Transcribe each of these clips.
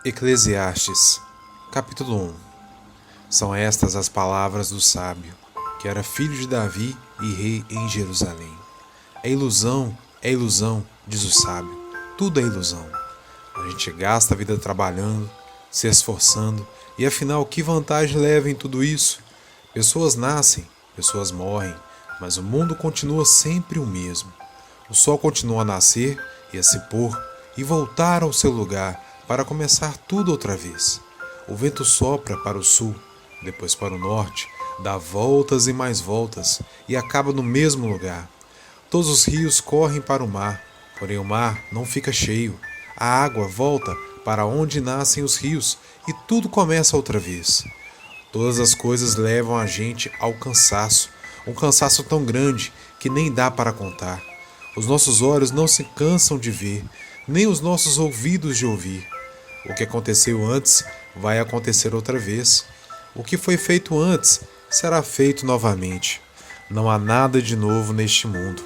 Eclesiastes, capítulo 1. São estas as palavras do sábio, que era filho de Davi e rei em Jerusalém. É ilusão, diz o sábio, tudo é ilusão. A gente gasta a vida trabalhando, se esforçando, e afinal que vantagem leva em tudo isso? Pessoas nascem, pessoas morrem, mas o mundo continua sempre o mesmo. O sol continua a nascer e a se pôr e voltar ao seu lugar para começar tudo outra vez. O vento sopra para o sul, depois para o norte, dá voltas e mais voltas e acaba no mesmo lugar. Todos os rios correm para o mar, porém o mar não fica cheio. A água volta para onde nascem os rios e tudo começa outra vez. Todas as coisas levam a gente ao cansaço, um cansaço tão grande que nem dá para contar. Os nossos olhos não se cansam de ver, nem os nossos ouvidos de ouvir. O que aconteceu antes vai acontecer outra vez. O que foi feito antes será feito novamente. Não há nada de novo neste mundo.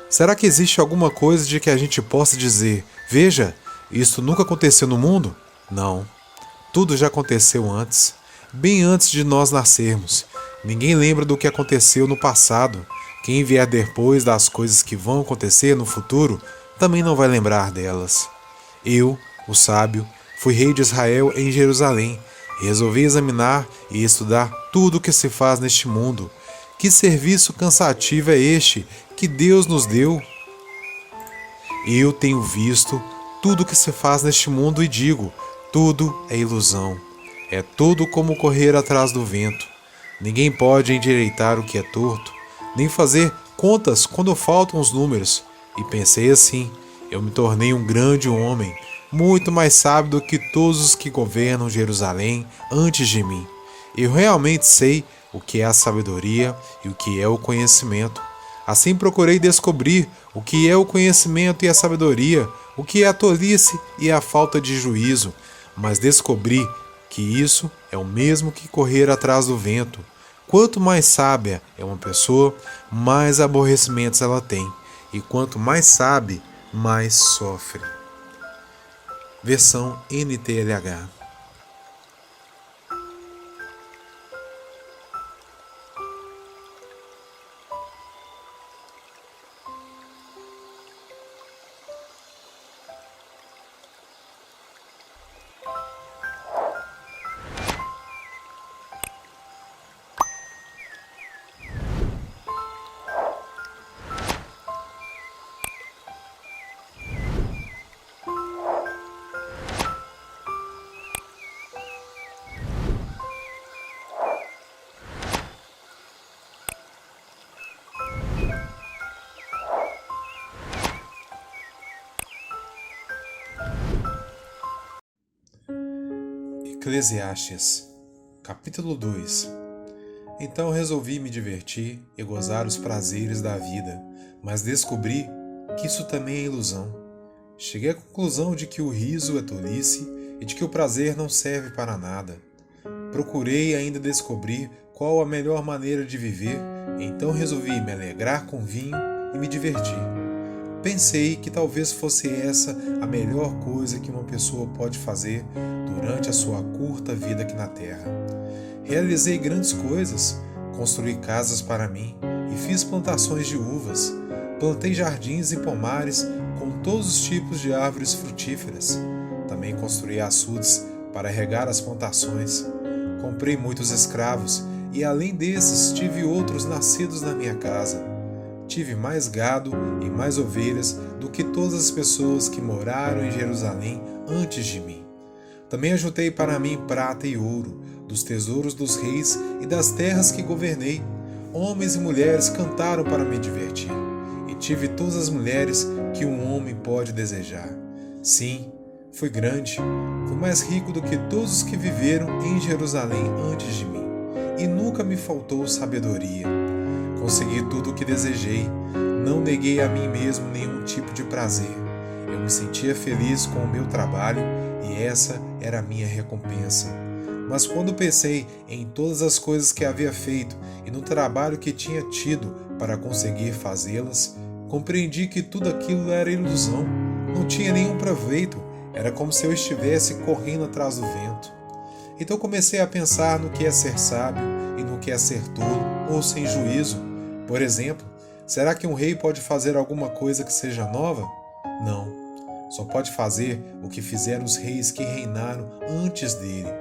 Será que existe alguma coisa de que a gente possa dizer: veja, isto nunca aconteceu no mundo? Não. Tudo já aconteceu antes, bem antes de nós nascermos. Ninguém lembra do que aconteceu no passado. Quem vier depois das coisas que vão acontecer no futuro também não vai lembrar delas. Eu, o sábio, fui rei de Israel em Jerusalém e resolvi examinar e estudar tudo o que se faz neste mundo. Que serviço cansativo é este que Deus nos deu? Eu tenho visto tudo o que se faz neste mundo e digo: tudo é ilusão. É tudo como correr atrás do vento. Ninguém pode endireitar o que é torto, nem fazer contas quando faltam os números. E pensei assim: eu me tornei um grande homem, muito mais sábio do que todos os que governam Jerusalém antes de mim. Eu realmente sei o que é a sabedoria e o que é o conhecimento. Assim procurei descobrir o que é o conhecimento e a sabedoria, o que é a tolice e a falta de juízo, mas descobri que isso é o mesmo que correr atrás do vento. Quanto mais sábia é uma pessoa, mais aborrecimentos ela tem, e quanto mais sabe, mais sofre. Versão NTLH. Eclesiastes, capítulo 2. Então resolvi me divertir e gozar os prazeres da vida, mas descobri que isso também é ilusão. Cheguei à conclusão de que o riso é tolice e de que o prazer não serve para nada. Procurei ainda descobrir qual a melhor maneira de viver, então resolvi me alegrar com vinho e me divertir. Pensei que talvez fosse essa a melhor coisa que uma pessoa pode fazer durante a sua curta vida aqui na Terra. Realizei grandes coisas, construí casas para mim e fiz plantações de uvas. Plantei jardins e pomares com todos os tipos de árvores frutíferas. Também construí açudes para regar as plantações. Comprei muitos escravos e, além desses, tive outros nascidos na minha casa. Tive mais gado e mais ovelhas do que todas as pessoas que moraram em Jerusalém antes de mim. Também ajuntei para mim prata e ouro, dos tesouros dos reis e das terras que governei. Homens e mulheres cantaram para me divertir, e tive todas as mulheres que um homem pode desejar. Sim, fui grande, fui mais rico do que todos os que viveram em Jerusalém antes de mim, e nunca me faltou sabedoria. Consegui tudo o que desejei, não neguei a mim mesmo nenhum tipo de prazer. Eu me sentia feliz com o meu trabalho e essa era a minha recompensa. Mas quando pensei em todas as coisas que havia feito e no trabalho que tinha tido para conseguir fazê-las, compreendi que tudo aquilo era ilusão, não tinha nenhum proveito Era como se eu estivesse correndo atrás do vento. Então comecei a pensar no que é ser sábio e no que é ser tolo ou sem juízo. Por exemplo, será que um rei pode fazer alguma coisa que seja nova? Não. Só pode fazer o que fizeram os reis que reinaram antes dele.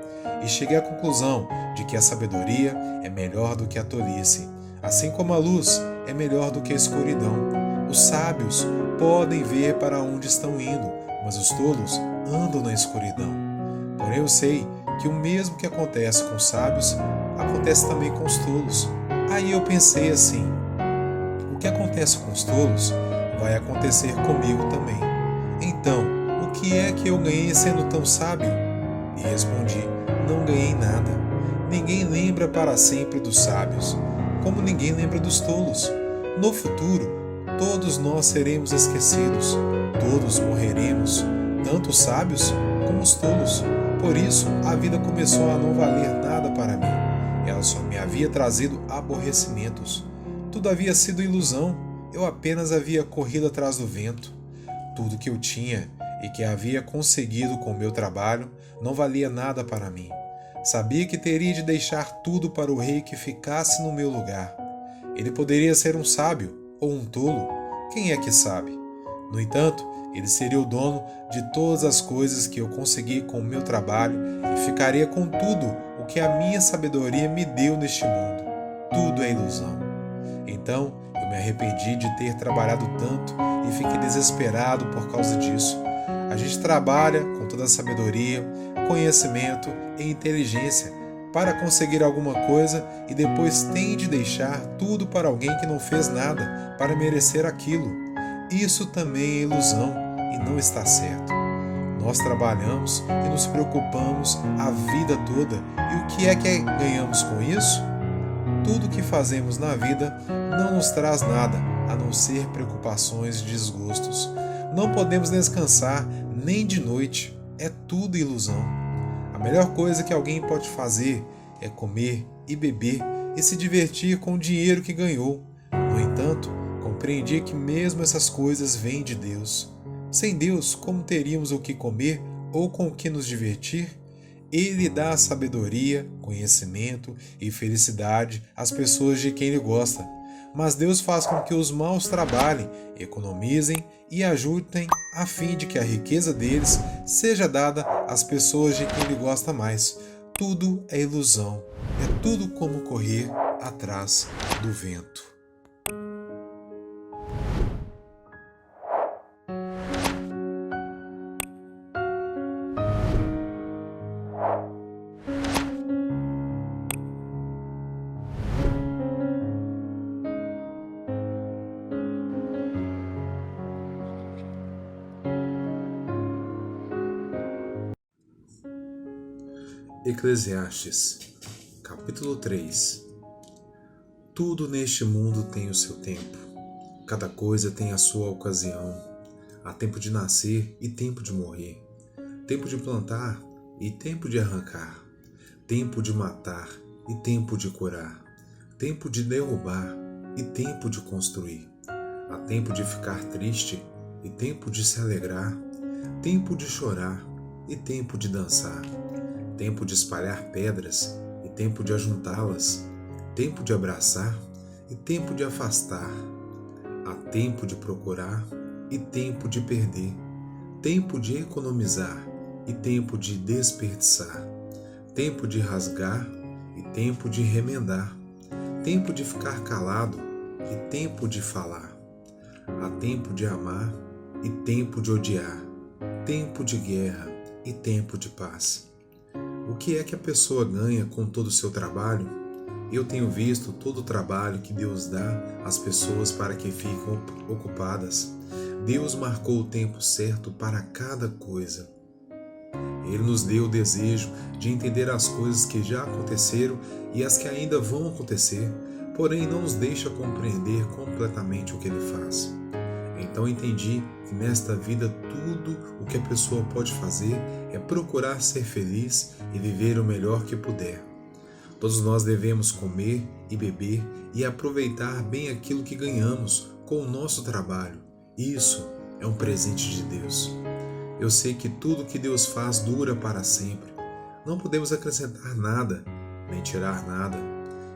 E cheguei à conclusão de que a sabedoria é melhor do que a tolice, assim como a luz é melhor do que a escuridão. Os sábios podem ver para onde estão indo, mas os tolos andam na escuridão. Porém eu sei que o mesmo que acontece com os sábios, acontece também com os tolos. Aí eu pensei assim: o que acontece com os tolos vai acontecer comigo também. Então, o que é que eu ganhei sendo tão sábio? E respondi: não ganhei nada. Ninguém lembra para sempre dos sábios, como ninguém lembra dos tolos. No futuro, todos nós seremos esquecidos, todos morreremos, tanto os sábios como os tolos. Por isso, a vida começou a não valer nada para mim. Ela só me havia trazido aborrecimentos. Tudo havia sido ilusão. Eu apenas havia corrido atrás do vento. Tudo que eu tinha e que havia conseguido com o meu trabalho não valia nada para mim. Sabia que teria de deixar tudo para o rei que ficasse no meu lugar. Ele poderia ser um sábio ou um tolo, quem é que sabe? No entanto, ele seria o dono de todas as coisas que eu consegui com o meu trabalho e ficaria com tudo o que a minha sabedoria me deu neste mundo. Tudo é ilusão. Então, eu me arrependi de ter trabalhado tanto e fiquei desesperado por causa disso. A gente trabalha com toda a sabedoria, conhecimento e inteligência para conseguir alguma coisa e depois tem de deixar tudo para alguém que não fez nada para merecer aquilo. Isso também é ilusão e não está certo. Nós trabalhamos e nos preocupamos a vida toda e o que é que ganhamos com isso? Tudo que fazemos na vida não nos traz nada a não ser preocupações e desgostos. Não podemos descansar nem de noite, é tudo ilusão. A melhor coisa que alguém pode fazer é comer e beber e se divertir com o dinheiro que ganhou. No entanto, compreendi que mesmo essas coisas vêm de Deus. Sem Deus, como teríamos o que comer ou com o que nos divertir? Ele dá sabedoria, conhecimento e felicidade às pessoas de quem Ele gosta. Mas Deus faz com que os maus trabalhem, economizem e ajudem a fim de que a riqueza deles seja dada às pessoas de quem Ele gosta mais. Tudo é ilusão, é tudo como correr atrás do vento. Eclesiastes, capítulo 3. Tudo neste mundo tem o seu tempo. Cada coisa tem a sua ocasião. Há tempo de nascer e tempo de morrer. Tempo de plantar e tempo de arrancar. Tempo de matar e tempo de curar. Tempo de derrubar e tempo de construir. Há tempo de ficar triste e tempo de se alegrar. Tempo de chorar e tempo de dançar. Tempo de espalhar pedras e tempo de ajuntá-las, tempo de abraçar e tempo de afastar. Há tempo de procurar e tempo de perder, tempo de economizar e tempo de desperdiçar, tempo de rasgar e tempo de remendar, tempo de ficar calado e tempo de falar. Há tempo de amar e tempo de odiar, tempo de guerra e tempo de paz. O que é que a pessoa ganha com todo o seu trabalho? Eu tenho visto todo o trabalho que Deus dá às pessoas para que fiquem ocupadas. Deus marcou o tempo certo para cada coisa. Ele nos deu o desejo de entender as coisas que já aconteceram e as que ainda vão acontecer, porém não nos deixa compreender completamente o que Ele faz. Então entendi que nesta vida tudo o que a pessoa pode fazer é procurar ser feliz e viver o melhor que puder. Todos nós devemos comer e beber e aproveitar bem aquilo que ganhamos com o nosso trabalho. Isso é um presente de Deus. Eu sei que tudo que Deus faz dura para sempre. Não podemos acrescentar nada, nem tirar nada.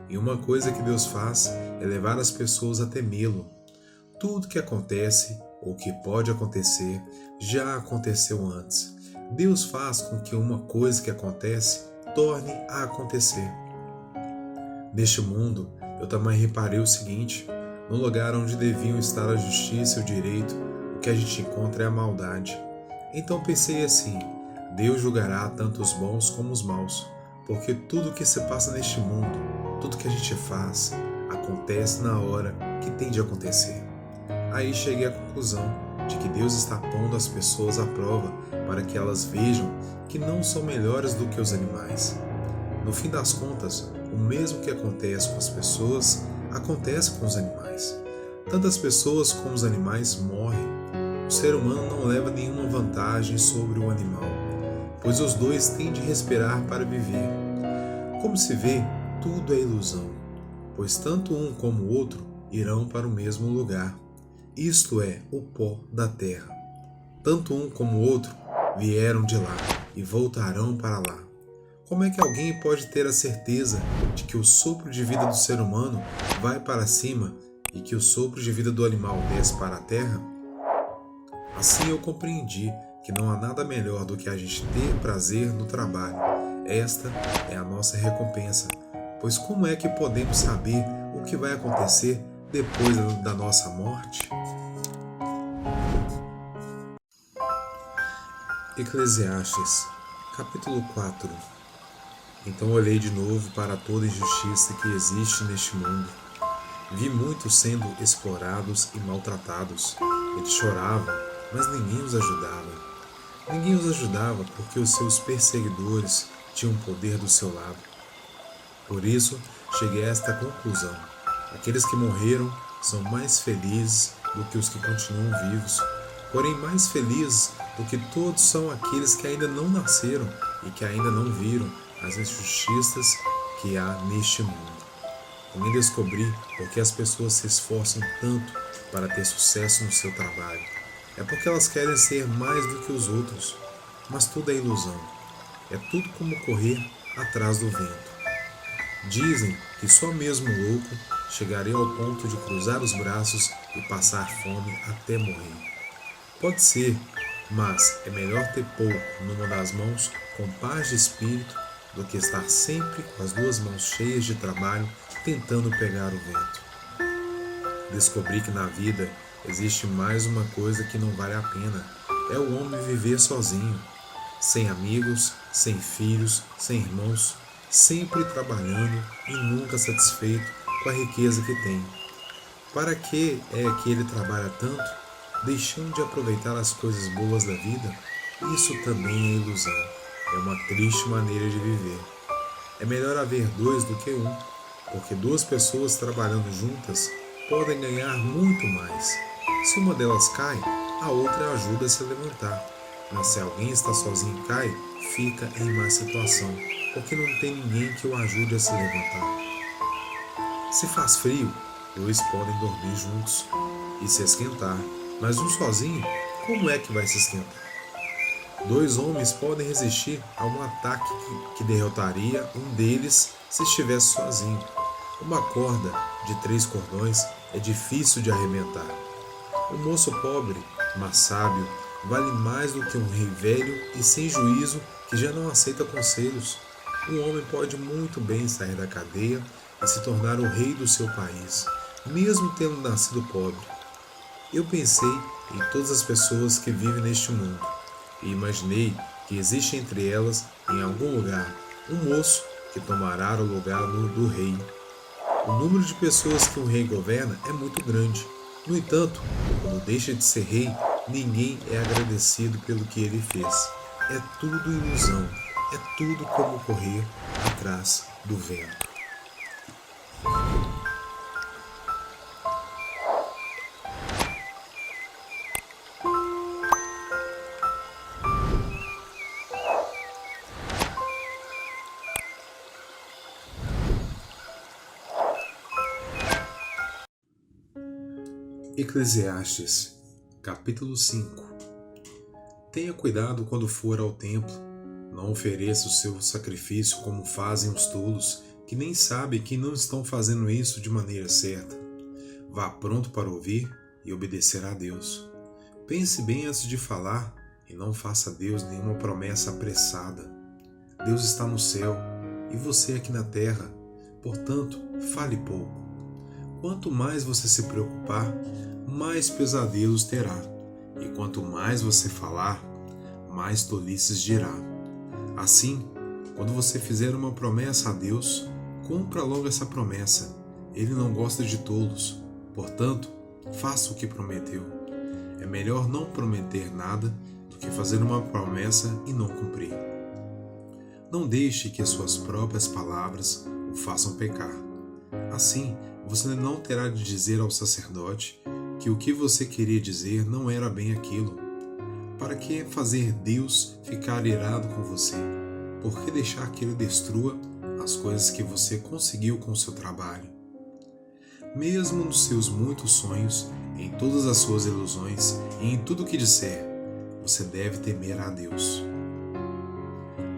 E uma coisa que Deus faz é levar as pessoas a temê-lo. Tudo que acontece, ou que pode acontecer, já aconteceu antes. Deus faz com que uma coisa que acontece torne a acontecer. Neste mundo, eu também reparei o seguinte: no lugar onde deviam estar a justiça e o direito, o que a gente encontra é a maldade. Então pensei assim: Deus julgará tanto os bons como os maus, porque tudo o que se passa neste mundo, tudo que a gente faz, acontece na hora que tem de acontecer. Aí cheguei à conclusão de que Deus está pondo as pessoas à prova para que elas vejam que não são melhores do que os animais. No fim das contas, o mesmo que acontece com as pessoas, acontece com os animais. Tanto as pessoas como os animais morrem. O ser humano não leva nenhuma vantagem sobre o animal, pois os dois têm de respirar para viver. Como se vê, tudo é ilusão, pois tanto um como o outro irão para o mesmo lugar, isto é, o pó da terra. Tanto um como o outro vieram de lá e voltarão para lá. Como é que alguém pode ter a certeza de que o sopro de vida do ser humano vai para cima e que o sopro de vida do animal desce para a terra? Assim eu compreendi que não há nada melhor do que a gente ter prazer no trabalho. Esta é a nossa recompensa, pois como é que podemos saber o que vai acontecer depois da nossa morte? Eclesiastes, capítulo 4. Então olhei de novo para toda injustiça que existe neste mundo. Vi muitos sendo explorados e maltratados. Eles choravam, mas ninguém os ajudava. Ninguém os ajudava porque os seus perseguidores tinham poder do seu lado. Por isso, cheguei a esta conclusão: aqueles que morreram são mais felizes do que os que continuam vivos. Porém, mais felizes do que todos são aqueles que ainda não nasceram e que ainda não viram as injustiças que há neste mundo. Também descobri por que as pessoas se esforçam tanto para ter sucesso no seu trabalho. É porque elas querem ser mais do que os outros, mas tudo é ilusão. É tudo como correr atrás do vento. Dizem que só mesmo louco chegaria ao ponto de cruzar os braços e passar fome até morrer. Pode ser, mas é melhor ter pouco numa das mãos com paz de espírito do que estar sempre com as duas mãos cheias de trabalho tentando pegar o vento. Descobri que na vida existe mais uma coisa que não vale a pena: é o homem viver sozinho, sem amigos, sem filhos, sem irmãos, sempre trabalhando e nunca satisfeito com a riqueza que tem. Para que é que ele trabalha tanto, deixando de aproveitar as coisas boas da vida? Isso também é ilusão. É uma triste maneira de viver. É melhor haver dois do que um, porque duas pessoas trabalhando juntas podem ganhar muito mais. Se uma delas cai, a outra ajuda a se levantar. Mas se alguém está sozinho e cai, fica em má situação, porque não tem ninguém que o ajude a se levantar. Se faz frio, dois podem dormir juntos e se esquentar, mas um sozinho, como é que vai se esquentar? Dois homens podem resistir a um ataque que derrotaria um deles se estivesse sozinho. Uma corda de 3 cordões é difícil de arrebentar. Um moço pobre, mas sábio, vale mais do que um rei velho e sem juízo que já não aceita conselhos. Um homem pode muito bem sair da cadeia e se tornar o rei do seu país, mesmo tendo nascido pobre. Eu pensei em todas as pessoas que vivem neste mundo e imaginei que existe entre elas, em algum lugar, um moço que tomará o lugar do rei. O número de pessoas que um rei governa é muito grande. No entanto, quando deixa de ser rei, ninguém é agradecido pelo que ele fez. É tudo ilusão, é tudo como correr atrás do vento. Eclesiastes, capítulo 5. Tenha cuidado quando for ao templo. Não ofereça o seu sacrifício como fazem os tolos, que nem sabem que não estão fazendo isso de maneira certa. Vá pronto para ouvir e obedecer a Deus. Pense bem antes de falar e não faça a Deus nenhuma promessa apressada. Deus está no céu e você aqui na terra, portanto, fale pouco. Quanto mais você se preocupar, mais pesadelos terá. E quanto mais você falar, mais tolices dirá. Assim, quando você fizer uma promessa a Deus, cumpra logo essa promessa. Ele não gosta de tolos, portanto, faça o que prometeu. É melhor não prometer nada do que fazer uma promessa e não cumprir. Não deixe que as suas próprias palavras o façam pecar. Assim, você não terá de dizer ao sacerdote que o que você queria dizer não era bem aquilo. Para que fazer Deus ficar irado com você? Por que deixar que Ele destrua as coisas que você conseguiu com o seu trabalho? Mesmo nos seus muitos sonhos, em todas as suas ilusões e em tudo o que disser, você deve temer a Deus.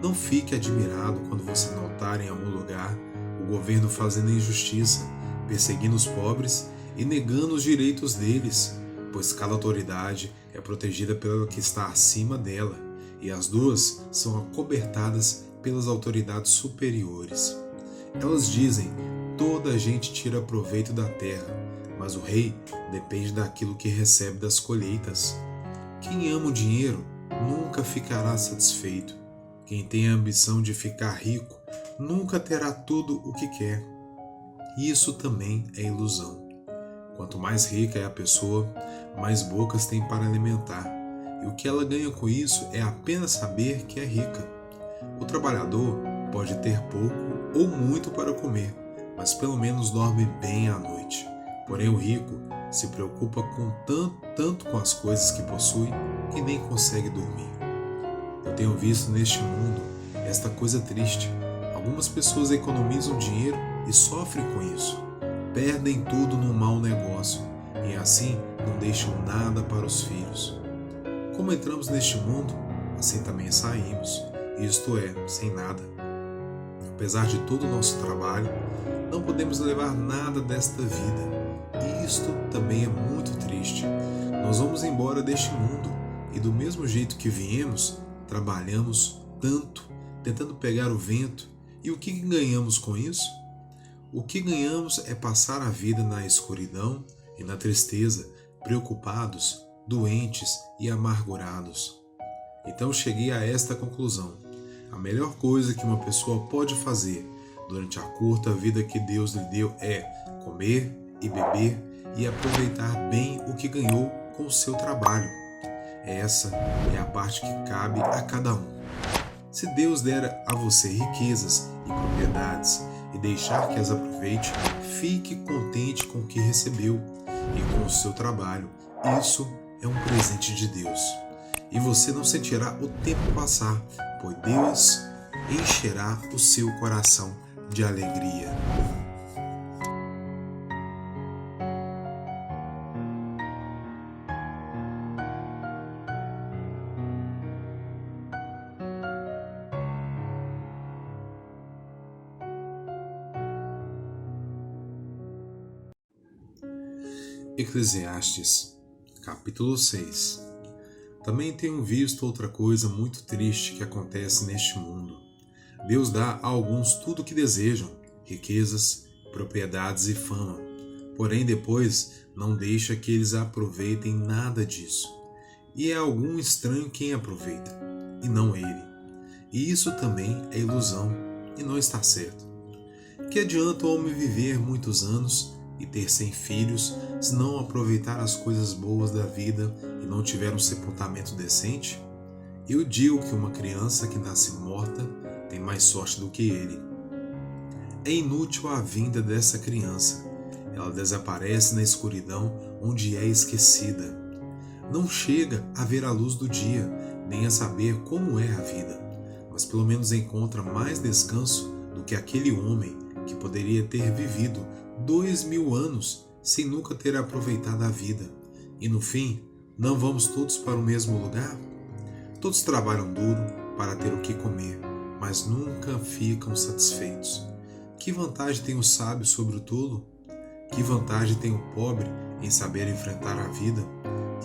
Não fique admirado quando você notar em algum lugar o governo fazendo injustiça, perseguindo os pobres e negando os direitos deles, pois cada autoridade é protegida pela que está acima dela, e as duas são acobertadas pelas autoridades superiores. Elas dizem: toda a gente tira proveito da terra, mas o rei depende daquilo que recebe das colheitas. Quem ama o dinheiro nunca ficará satisfeito. Quem tem a ambição de ficar rico nunca terá tudo o que quer. Isso também é ilusão. Quanto mais rica é a pessoa, mais bocas tem para alimentar, e o que ela ganha com isso é apenas saber que é rica. O trabalhador pode ter pouco ou muito para comer, mas pelo menos dorme bem à noite. Porém, o rico se preocupa tanto com as coisas que possui que nem consegue dormir. Eu tenho visto neste mundo esta coisa triste. Algumas pessoas economizam dinheiro e sofrem com isso. Perdem tudo num mau negócio e assim não deixam nada para os filhos. Como entramos neste mundo, assim também saímos, isto é, sem nada. Apesar de todo o nosso trabalho, não podemos levar nada desta vida. E isto também é muito triste. Nós vamos embora deste mundo e do mesmo jeito que viemos, trabalhamos tanto, tentando pegar o vento. E o que ganhamos com isso? O que ganhamos é passar a vida na escuridão e na tristeza, preocupados, doentes e amargurados. Então cheguei a esta conclusão: a melhor coisa que uma pessoa pode fazer durante a curta vida que Deus lhe deu é comer e beber e aproveitar bem o que ganhou com o seu trabalho. Essa é a parte que cabe a cada um. Se Deus der a você riquezas e propriedades e deixar que as aproveite, fique contente com o que recebeu e com o seu trabalho. Isso é um presente de Deus. E você não sentirá o tempo passar, pois Deus encherá o seu coração de alegria. Eclesiastes, capítulo 6. Também tenho visto outra coisa muito triste que acontece neste mundo. Deus dá a alguns tudo o que desejam, riquezas, propriedades e fama. Porém, depois não deixa que eles aproveitem nada disso. E é algum estranho quem aproveita, e não ele. E isso também é ilusão, e não está certo. Que adianta o homem viver muitos anos e ter 100 filhos, se não aproveitar as coisas boas da vida e não tiver um sepultamento decente? Eu digo que uma criança que nasce morta tem mais sorte do que ele. É inútil a vinda dessa criança. Ela desaparece na escuridão onde é esquecida. Não chega a ver a luz do dia, nem a saber como é a vida, mas pelo menos encontra mais descanso do que aquele homem que poderia ter vivido 2000 anos sem nunca ter aproveitado a vida. E no fim, não vamos todos para o mesmo lugar? Todos trabalham duro para ter o que comer, mas nunca ficam satisfeitos. Que vantagem tem o sábio sobre o tolo? Que vantagem tem o pobre em saber enfrentar a vida?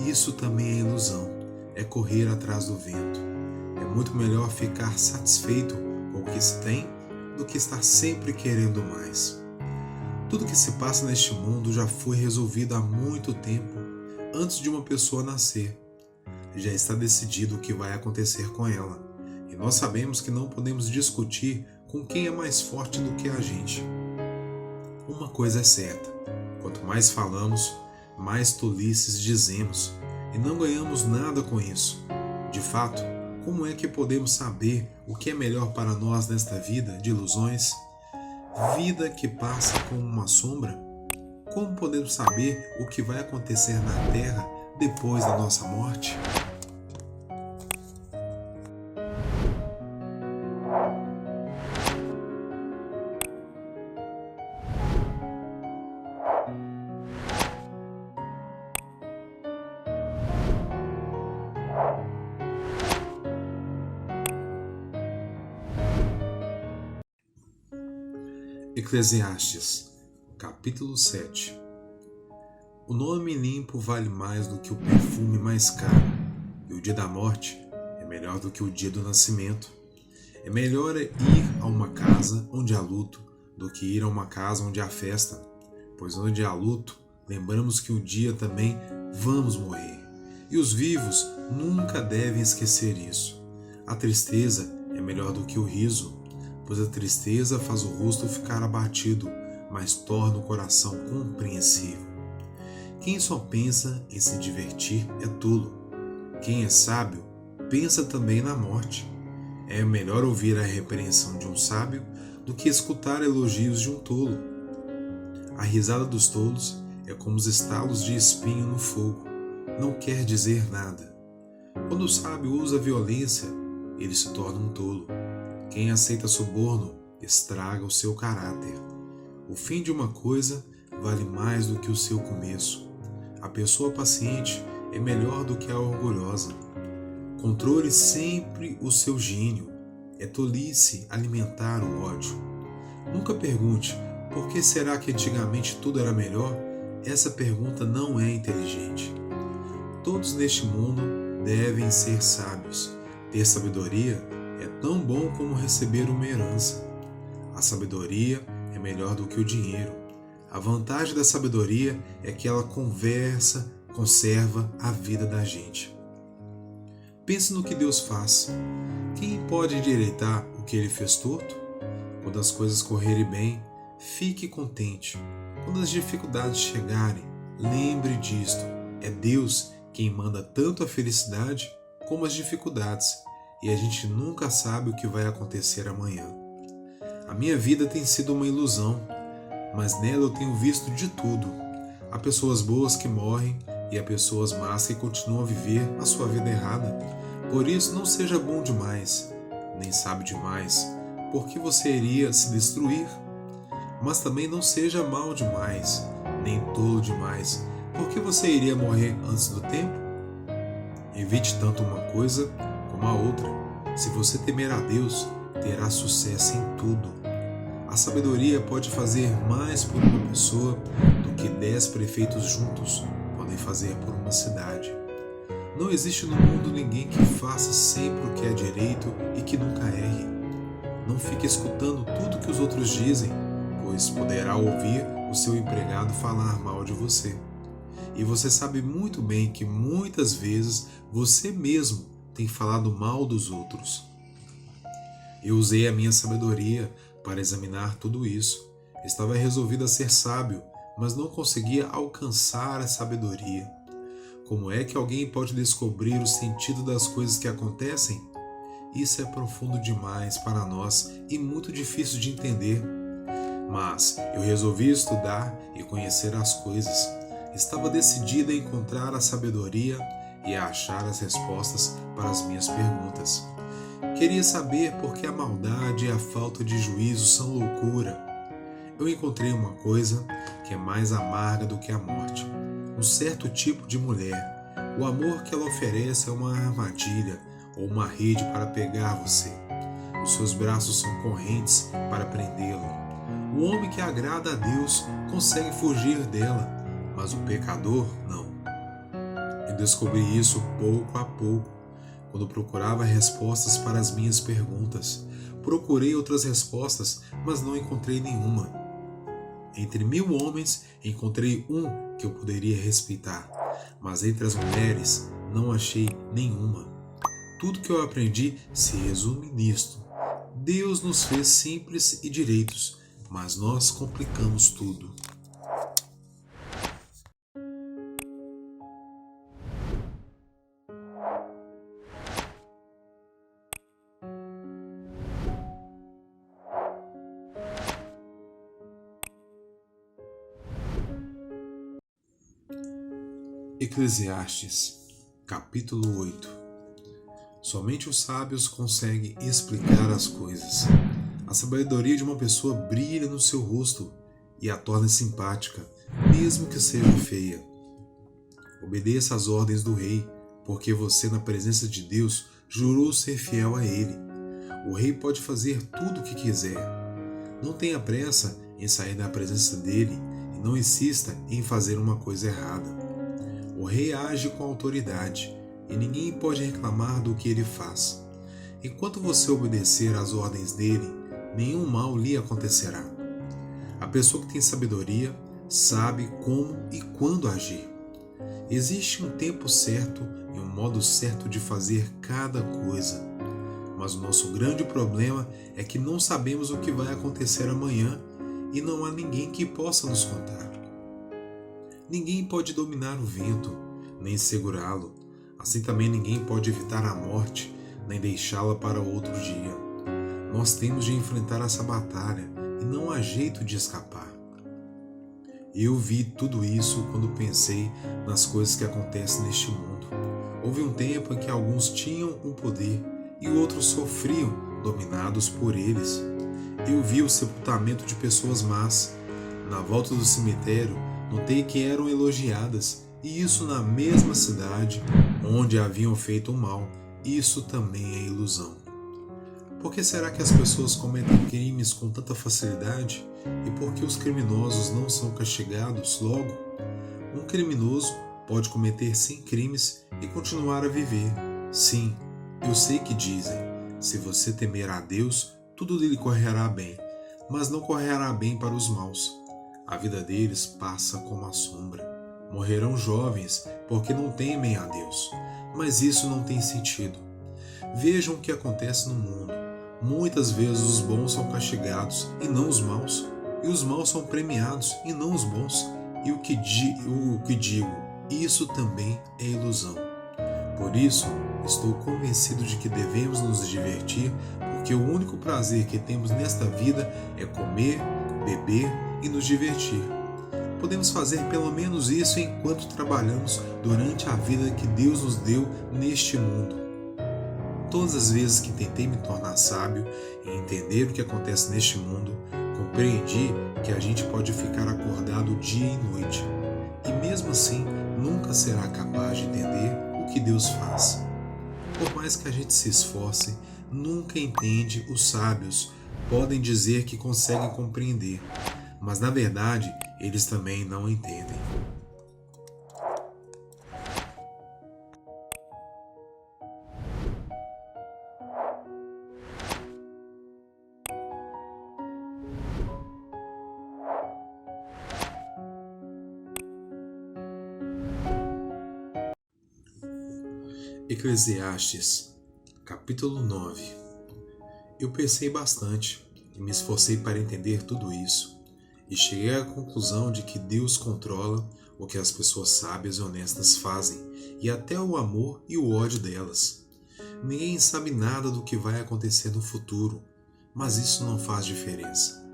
Isso também é ilusão, é correr atrás do vento. É muito melhor ficar satisfeito com o que se tem do que estar sempre querendo mais. Tudo que se passa neste mundo já foi resolvido há muito tempo, antes de uma pessoa nascer. Já está decidido o que vai acontecer com ela, e nós sabemos que não podemos discutir com quem é mais forte do que a gente. Uma coisa é certa: quanto mais falamos, mais tolices dizemos, e não ganhamos nada com isso. De fato, como é que podemos saber o que é melhor para nós nesta vida de ilusões? Vida que passa como uma sombra? Como podemos saber o que vai acontecer na Terra depois da nossa morte? Eclesiastes, capítulo 7. O nome limpo vale mais do que o perfume mais caro, e o dia da morte é melhor do que o dia do nascimento. É melhor ir a uma casa onde há luto do que ir a uma casa onde há festa, pois onde há luto, lembramos que um dia também vamos morrer, e os vivos nunca devem esquecer isso. A tristeza é melhor do que o riso, pois a tristeza faz o rosto ficar abatido, mas torna o coração compreensível. Quem só pensa em se divertir é tolo. Quem é sábio pensa também na morte. É melhor ouvir a repreensão de um sábio do que escutar elogios de um tolo. A risada dos tolos é como os estalos de espinho no fogo. Não quer dizer nada. Quando o sábio usa violência, ele se torna um tolo. Quem aceita suborno estraga o seu caráter. O fim de uma coisa vale mais do que o seu começo. A pessoa paciente é melhor do que a orgulhosa. Controle sempre o seu gênio. É tolice alimentar o ódio. Nunca pergunte por que será que antigamente tudo era melhor. Essa pergunta não é inteligente. Todos neste mundo devem ser sábios. Ter sabedoria é tão bom como receber uma herança. A sabedoria é melhor do que o dinheiro. A vantagem da sabedoria é que ela conserva a vida da gente. Pense no que Deus faz. Quem pode endireitar o que Ele fez torto? Quando as coisas correrem bem, fique contente. Quando as dificuldades chegarem, lembre disto. É Deus quem manda tanto a felicidade como as dificuldades, e a gente nunca sabe o que vai acontecer amanhã. A minha vida tem sido uma ilusão, mas nela eu tenho visto de tudo. Há pessoas boas que morrem e há pessoas más que continuam a viver a sua vida errada. Por isso, não seja bom demais, nem sábio demais, porque você iria se destruir. Mas também não seja mau demais, nem tolo demais, porque você iria morrer antes do tempo. Evite tanto uma coisa como a outra. Se você temer a Deus, terá sucesso em tudo. A sabedoria pode fazer mais por uma pessoa do que 10 prefeitos juntos podem fazer por uma cidade. Não existe no mundo ninguém que faça sempre o que é direito e que nunca erre. Não fique escutando tudo que os outros dizem, pois poderá ouvir o seu empregado falar mal de você. E você sabe muito bem que muitas vezes você mesmo tem falado mal dos outros. Eu usei a minha sabedoria para examinar tudo isso. Estava resolvido a ser sábio, mas não conseguia alcançar a sabedoria. Como é que alguém pode descobrir o sentido das coisas que acontecem? Isso é profundo demais para nós e muito difícil de entender. Mas eu resolvi estudar e conhecer as coisas. Estava decidida a encontrar a sabedoria e a achar as respostas para as minhas perguntas. Queria saber por que a maldade e a falta de juízo são loucura. Eu encontrei uma coisa que é mais amarga do que a morte. Um certo tipo de mulher. O amor que ela oferece é uma armadilha, ou uma rede para pegar você. Os seus braços são correntes para prendê-lo. O homem que agrada a Deus consegue fugir dela, mas o pecador não. Eu descobri isso pouco a pouco, quando procurava respostas para as minhas perguntas. Procurei outras respostas, mas não encontrei nenhuma. Entre 1000 homens, encontrei um que eu poderia respeitar, mas entre as mulheres, não achei nenhuma. Tudo que eu aprendi se resume nisto. Deus nos fez simples e direitos, mas nós complicamos tudo. Eclesiastes, capítulo 8. Somente os sábios conseguem explicar as coisas. A sabedoria de uma pessoa brilha no seu rosto e a torna simpática, mesmo que seja feia. Obedeça às ordens do rei, porque você, na presença de Deus, jurou ser fiel a ele. O rei pode fazer tudo o que quiser. Não tenha pressa em sair da presença dele e não insista em fazer uma coisa errada. O rei age com autoridade e ninguém pode reclamar do que ele faz. Enquanto você obedecer às ordens dele, nenhum mal lhe acontecerá. A pessoa que tem sabedoria sabe como e quando agir. Existe um tempo certo e um modo certo de fazer cada coisa. Mas o nosso grande problema é que não sabemos o que vai acontecer amanhã e não há ninguém que possa nos contar. Ninguém pode dominar o vento, nem segurá-lo. Assim também ninguém pode evitar a morte, nem deixá-la para outro dia. Nós temos de enfrentar essa batalha e não há jeito de escapar. Eu vi tudo isso quando pensei nas coisas que acontecem neste mundo. Houve um tempo em que alguns tinham um poder e outros sofriam, dominados por eles. Eu vi o sepultamento de pessoas más. Na volta do cemitério, notei que eram elogiadas, e isso na mesma cidade onde haviam feito o mal. Isso também é ilusão. Por que será que as pessoas cometem crimes com tanta facilidade? E por que os criminosos não são castigados logo? Um criminoso pode cometer 100 crimes e continuar a viver. Sim, eu sei que dizem, se você temer a Deus, tudo lhe correrá bem, mas não correrá bem para os maus. A vida deles passa como a sombra. Morrerão jovens porque não temem a Deus. Mas isso não tem sentido. Vejam o que acontece no mundo. Muitas vezes os bons são castigados e não os maus. E os maus são premiados e não os bons. E o que digo, isso também é ilusão. Por isso, estou convencido de que devemos nos divertir, porque o único prazer que temos nesta vida é comer, beber e nos divertir. Podemos fazer pelo menos isso enquanto trabalhamos durante a vida que Deus nos deu neste mundo. Todas as vezes que tentei me tornar sábio e entender o que acontece neste mundo, compreendi que a gente pode ficar acordado dia e noite, e mesmo assim nunca será capaz de entender o que Deus faz. Por mais que a gente se esforce, nunca entende. Os sábios podem dizer que conseguem compreender, mas na verdade eles também não entendem. Eclesiastes, capítulo 9. Eu pensei bastante e me esforcei para entender tudo isso, e cheguei à conclusão de que Deus controla o que as pessoas sábias e honestas fazem, e até o amor e o ódio delas. Ninguém sabe nada do que vai acontecer no futuro, mas isso não faz diferença.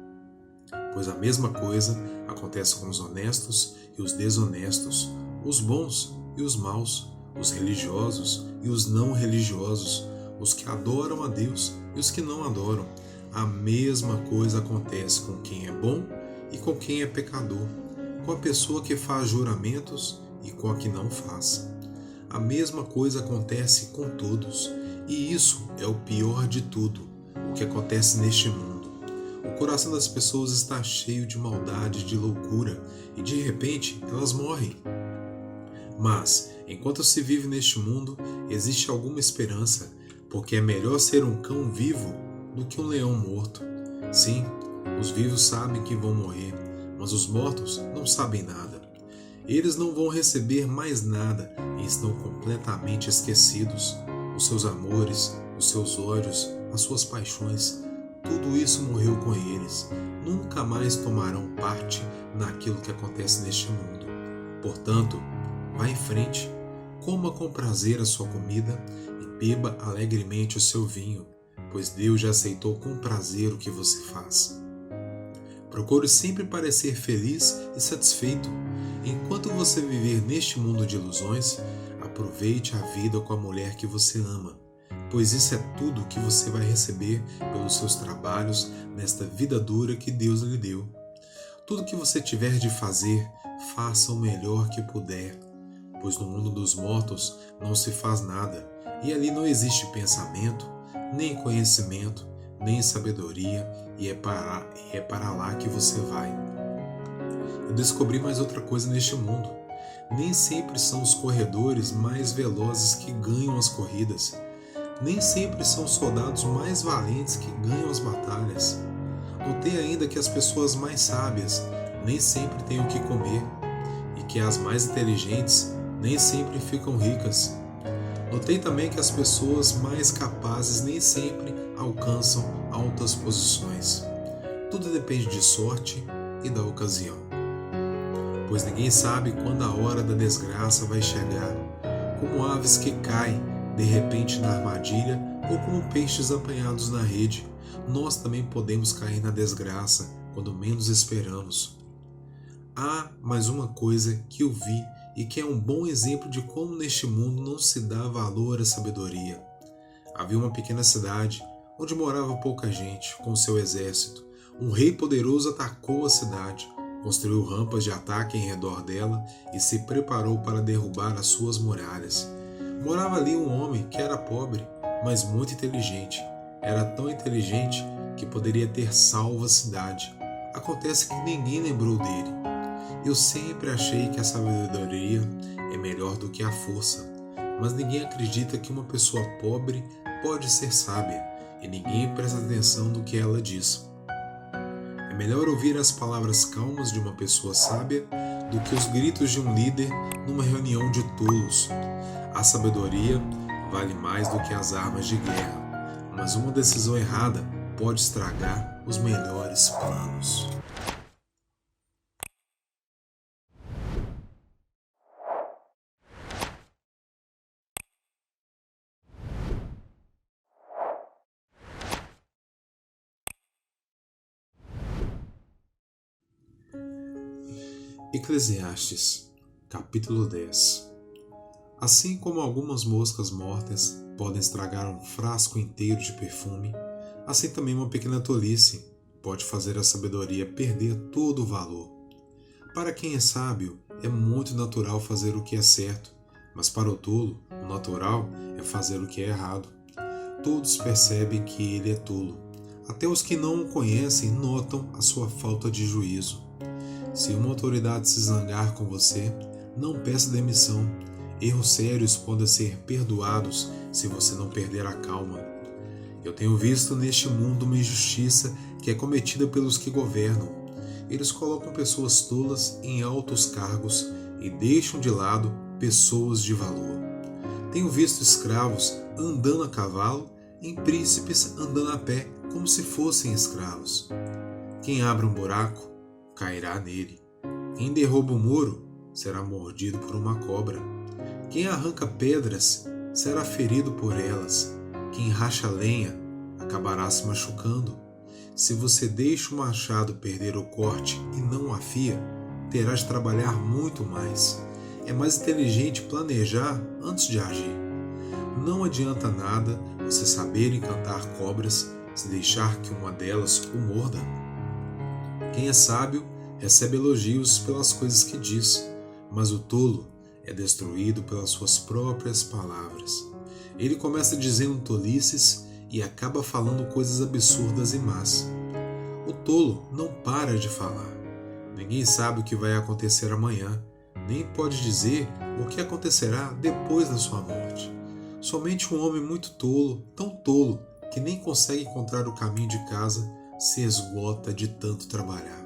Pois a mesma coisa acontece com os honestos e os desonestos, os bons e os maus, os religiosos e os não religiosos, os que adoram a Deus e os que não adoram. A mesma coisa acontece com quem é bom e com quem é pecador, com a pessoa que faz juramentos e com a que não faz. A mesma coisa acontece com todos, E isso é o pior de tudo, o que acontece neste mundo. O coração das pessoas está cheio de maldade, de loucura, e de repente elas morrem. Mas, enquanto se vive neste mundo, existe alguma esperança, porque é melhor ser um cão vivo do que um leão morto. Sim, os vivos sabem que vão morrer, mas os mortos não sabem nada. Eles não vão receber mais nada e estão completamente esquecidos. Os seus amores, os seus ódios, as suas paixões, tudo isso morreu com eles. Nunca mais tomarão parte naquilo que acontece neste mundo. Portanto, vá em frente, coma com prazer a sua comida e beba alegremente o seu vinho, pois Deus já aceitou com prazer o que você faz. Procure sempre parecer feliz e satisfeito. Enquanto você viver neste mundo de ilusões, aproveite a vida com a mulher que você ama, pois isso é tudo que você vai receber pelos seus trabalhos nesta vida dura que Deus lhe deu. Tudo que você tiver de fazer, faça o melhor que puder, pois no mundo dos mortos não se faz nada, e ali não existe pensamento, nem conhecimento, nem sabedoria, e é para lá que você vai. Eu descobri mais outra coisa neste mundo. Nem sempre são os corredores mais velozes que ganham as corridas. Nem sempre são os soldados mais valentes que ganham as batalhas. Notei ainda que as pessoas mais sábias nem sempre têm o que comer, e que as mais inteligentes nem sempre ficam ricas. Notei também que as pessoas mais capazes nem sempre alcançam altas posições. Tudo depende de sorte e da ocasião. Pois ninguém sabe quando a hora da desgraça vai chegar, como aves que caem de repente na armadilha ou como peixes apanhados na rede. Nós também podemos cair na desgraça quando menos esperamos. Há mais uma coisa que eu vi e que é um bom exemplo de como neste mundo não se dá valor à sabedoria. Havia uma pequena cidade onde morava pouca gente com seu exército. Um rei poderoso atacou a cidade, construiu rampas de ataque em redor dela e se preparou para derrubar as suas muralhas. Morava ali um homem que era pobre, mas muito inteligente. Era tão inteligente que poderia ter salvo a cidade. Acontece que ninguém lembrou dele. Eu sempre achei que a sabedoria é melhor do que a força, mas ninguém acredita que uma pessoa pobre pode ser sábia, e ninguém presta atenção no que ela diz. É melhor ouvir as palavras calmas de uma pessoa sábia do que os gritos de um líder numa reunião de tolos. A sabedoria vale mais do que as armas de guerra, mas uma decisão errada pode estragar os melhores planos. Eclesiastes, capítulo 10. Assim como algumas moscas mortas podem estragar um frasco inteiro de perfume, assim também uma pequena tolice pode fazer a sabedoria perder todo o valor. Para quem é sábio, é muito natural fazer o que é certo, mas para o tolo, o natural é fazer o que é errado. Todos percebem que ele é tolo. Até os que não o conhecem notam a sua falta de juízo. Se uma autoridade se zangar com você, não peça demissão. Erros sérios podem ser perdoados se você não perder a calma. Eu tenho visto neste mundo uma injustiça que é cometida pelos que governam. Eles colocam pessoas tolas em altos cargos e deixam de lado pessoas de valor. Tenho visto escravos andando a cavalo e príncipes andando a pé como se fossem escravos. Quem abre um buraco, cairá nele. Quem derruba o muro será mordido por uma cobra. Quem arranca pedras será ferido por elas. Quem racha lenha acabará se machucando. Se você deixa o machado perder o corte e não o afia, terá de trabalhar muito mais. É mais inteligente planejar antes de agir. Não adianta nada você saber encantar cobras se deixar que uma delas o morda. Quem é sábio recebe elogios pelas coisas que diz, mas o tolo é destruído pelas suas próprias palavras. Ele começa dizendo tolices e acaba falando coisas absurdas e más. O tolo não para de falar. Ninguém sabe o que vai acontecer amanhã, nem pode dizer o que acontecerá depois da sua morte. Somente um homem muito tolo, tão tolo, que nem consegue encontrar o caminho de casa, se esgota de tanto trabalhar.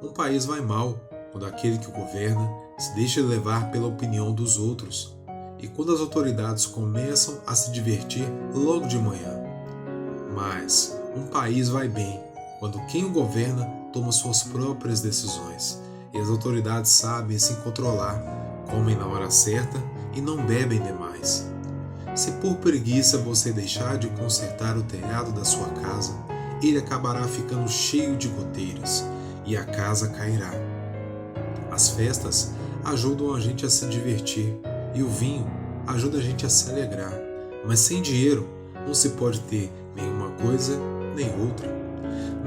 Um país vai mal quando aquele que o governa se deixa levar pela opinião dos outros e quando as autoridades começam a se divertir logo de manhã. Mas um país vai bem quando quem o governa toma suas próprias decisões e as autoridades sabem se controlar, comem na hora certa e não bebem demais. Se por preguiça você deixar de consertar o telhado da sua casa, ele acabará ficando cheio de goteiras e a casa cairá. As festas ajudam a gente a se divertir e o vinho ajuda a gente a se alegrar, mas sem dinheiro não se pode ter nenhuma coisa nem outra.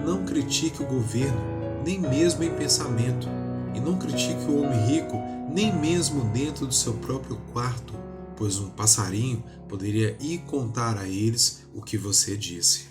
Não critique o governo, nem mesmo em pensamento, e não critique o homem rico, nem mesmo dentro do seu próprio quarto, pois um passarinho poderia ir contar a eles o que você disse.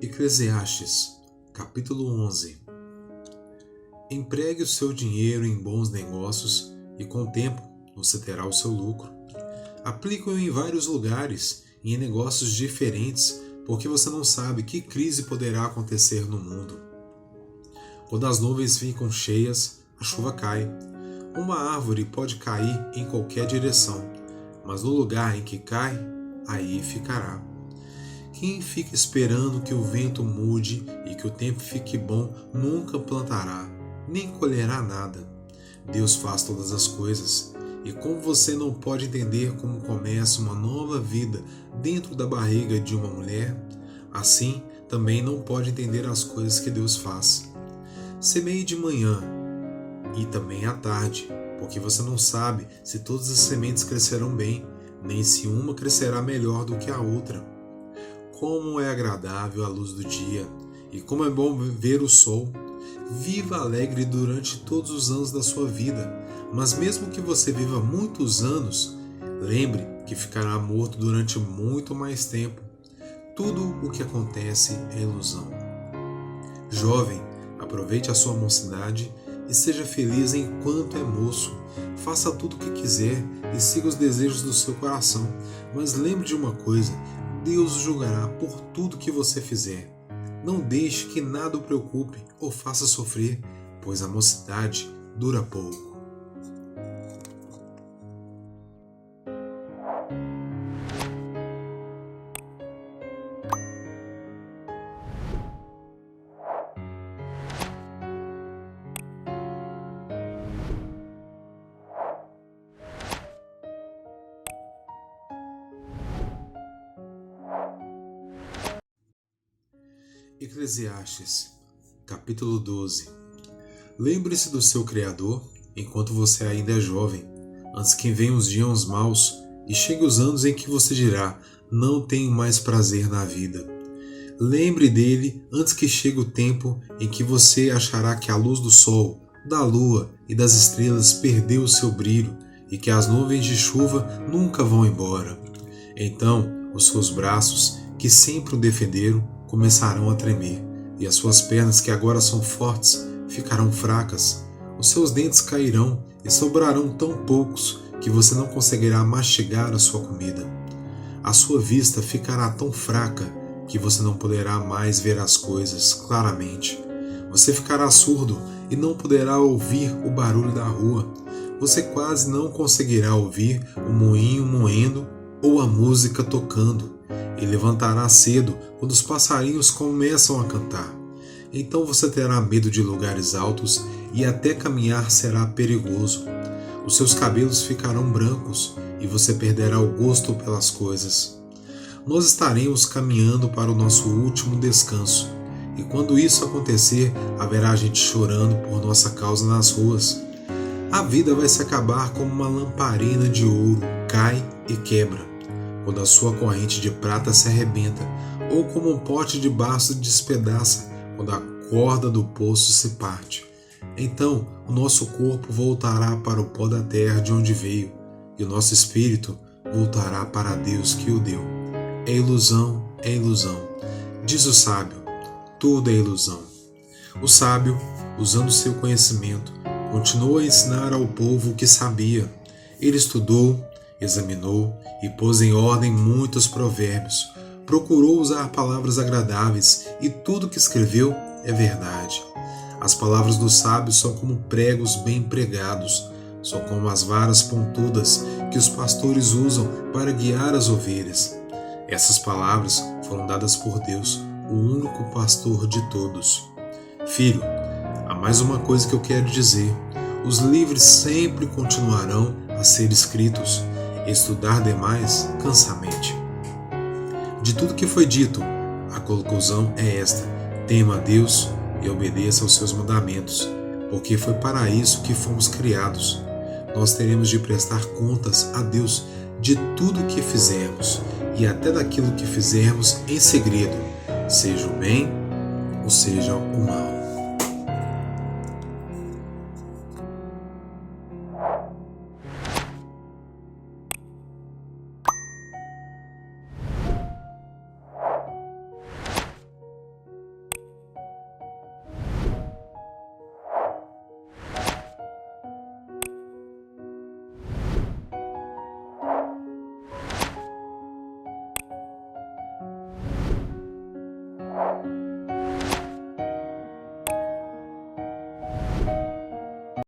Eclesiastes, capítulo 11. Empregue o seu dinheiro em bons negócios e com o tempo você terá o seu lucro. Aplique-o em vários lugares e em negócios diferentes, porque você não sabe que crise poderá acontecer no mundo. Quando as nuvens ficam cheias, a chuva cai. Uma árvore pode cair em qualquer direção, mas no lugar em que cai, aí ficará. Quem fica esperando que o vento mude e que o tempo fique bom nunca plantará, nem colherá nada. Deus faz todas as coisas, e como você não pode entender como começa uma nova vida dentro da barriga de uma mulher, assim também não pode entender as coisas que Deus faz. Semeie de manhã e também à tarde, porque você não sabe se todas as sementes crescerão bem, nem se uma crescerá melhor do que a outra. Como é agradável a luz do dia, e como é bom ver o sol. Viva alegre durante todos os anos da sua vida, mas mesmo que você viva muitos anos, lembre que ficará morto durante muito mais tempo. Tudo o que acontece é ilusão. Jovem, aproveite a sua mocidade e seja feliz enquanto é moço. Faça tudo o que quiser e siga os desejos do seu coração, mas lembre de uma coisa: Deus o julgará por tudo que você fizer. Não deixe que nada o preocupe ou faça sofrer, pois a mocidade dura pouco. Eclesiastes, capítulo 12. Lembre-se do seu Criador enquanto você ainda é jovem, antes que venham os dias maus e cheguem os anos em que você dirá: não tenho mais prazer na vida. Lembre dele antes que chegue o tempo em que você achará que a luz do sol, da lua e das estrelas perdeu o seu brilho e que as nuvens de chuva nunca vão embora. Então os seus braços, que sempre o defenderam, começarão a tremer, e as suas pernas, que agora são fortes, ficarão fracas. Os seus dentes cairão e sobrarão tão poucos que você não conseguirá mastigar a sua comida. A sua vista ficará tão fraca que você não poderá mais ver as coisas claramente. Você ficará surdo e não poderá ouvir o barulho da rua. Você quase não conseguirá ouvir o moinho moendo ou a música tocando. E levantará cedo quando os passarinhos começam a cantar. Então você terá medo de lugares altos e até caminhar será perigoso. Os seus cabelos ficarão brancos e você perderá o gosto pelas coisas. Nós estaremos caminhando para o nosso último descanso E quando isso acontecer, haverá gente chorando por nossa causa nas ruas. A vida vai se acabar como uma lamparina de ouro, cai e quebra, quando a sua corrente de prata se arrebenta, ou como um pote de barro se despedaça, quando a corda do poço se parte. Então o nosso corpo voltará para o pó da terra de onde veio, e o nosso espírito voltará para Deus que o deu. É ilusão, diz o sábio, tudo é ilusão. O sábio, usando seu conhecimento, continuou a ensinar ao povo o que sabia. Ele estudou, examinou e pôs em ordem muitos provérbios. Procurou usar palavras agradáveis e tudo que escreveu é verdade. As palavras dos sábios são como pregos bem pregados, são como as varas pontudas que os pastores usam para guiar as ovelhas. Essas palavras foram dadas por Deus, o único pastor de todos. Filho, há mais uma coisa que eu quero dizer. Os livros sempre continuarão a ser escritos. Estudar demais cansa a mente. De tudo que foi dito, a conclusão é esta: tema a Deus e obedeça aos seus mandamentos, porque foi para isso que fomos criados. Nós teremos de prestar contas a Deus de tudo o que fizermos e até daquilo que fizermos em segredo, seja o bem ou seja o mal.